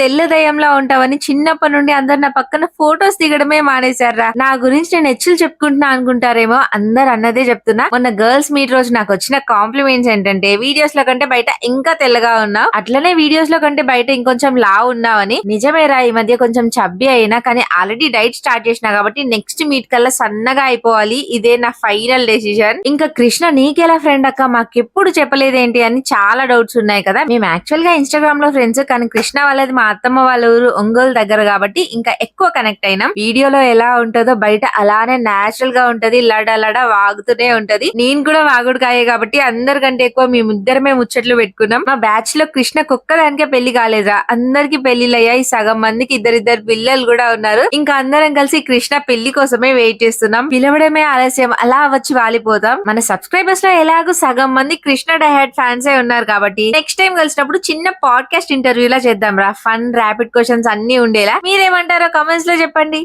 తెల్ల దయ్యంలా ఉంటావని చిన్నప్పటి నుండి అందరు నా పక్కన ఫోటోస్ దిగడమే మానేశారా. నా గురించి నేను హెచ్చులు చెప్పుకుంటున్నా అనుకుంటారేమో, అందరు అన్నదే చెప్తున్నా. మొన్న గర్ల్స్ మీట్ రోజు నాకు వచ్చిన కాంప్లిమెంట్స్ ఏంటంటే వీడియోస్ లో కంటే బయట ఇంకా తెల్లగా ఉన్నావు, అట్లనే వీడియోస్ లో కంటే బయట ఇంకొంచెం లావు ఉన్నావని. నిజమేరా, ఈ మధ్య కొంచెం చబ్బి అయినా, కానీ ఆల్రెడీ డైట్ స్టార్ట్ చేసినా కాబట్టి నెక్స్ట్ మీట్ కల్లా సన్నగా అయిపోవాలి. ఇదే నా ఫైనల్ డెసిషన్. ఇంకా కృష్ణ నీకెలా ఫ్రెండ్ అక్క, మాకెప్పుడు చెప్పలేదేంటి అని చాలా డౌట్స్ ఉన్నాయి కదా. మేము యాక్చువల్ గా ఇన్స్టాగ్రామ్ లో ఫ్రెండ్స్, కానీ కృష్ణ వాళ్ళది మా అత్తమ్మ వాళ్ళ ఊరు ఒంగోలు దగ్గర కాబట్టి ఇంకా ఎక్కువ కనెక్ట్ అయినాం. వీడియోలో ఎలా ఉంటుందో బయట అలానే నేచురల్ గా ఉంటది, లడ లడ వాగుతూనే ఉంటది. నేను కూడా వాగుడు కాయే కాబట్టి అందరికంటే ఎక్కువ మేమిద్దరమే ముచ్చట్లు పెట్టుకున్నాం. మా బ్యాచ్ లో కృష్ణ కుక్కదానికే పెళ్లి కాలేదురా, అందరికి పెళ్లిళ్ళు అయ్యాయి. సగం మందికి ఇద్దరిద్దరు పిల్లలు కూడా ఉన్నారు. ఇంకా అందరం కలిసి కృష్ణ పెళ్లి కోసమే వెయిట్ చేస్తున్నాం. పిలవడమే ఆలస్యం, అలా వచ్చి వాలిపోతాం. మన సబ్స్క్రైబర్స్ లో ఎలాగో సగం మంది కృష్ణ డైహార్డ్ ఫ్యాన్సే ఉన్నారు కాబట్టి నెక్స్ట్ టైం కలిసినప్పుడు చిన్న పాడ్కాస్ట్ ఇంటర్వ్యూలా చేద్దాం రా. ఫన్ ర్యాపిడ్ క్వశ్చన్స్ అన్ని ఉండేలా. మీరేమంటారో కామెంట్స్ లో చెప్పండి.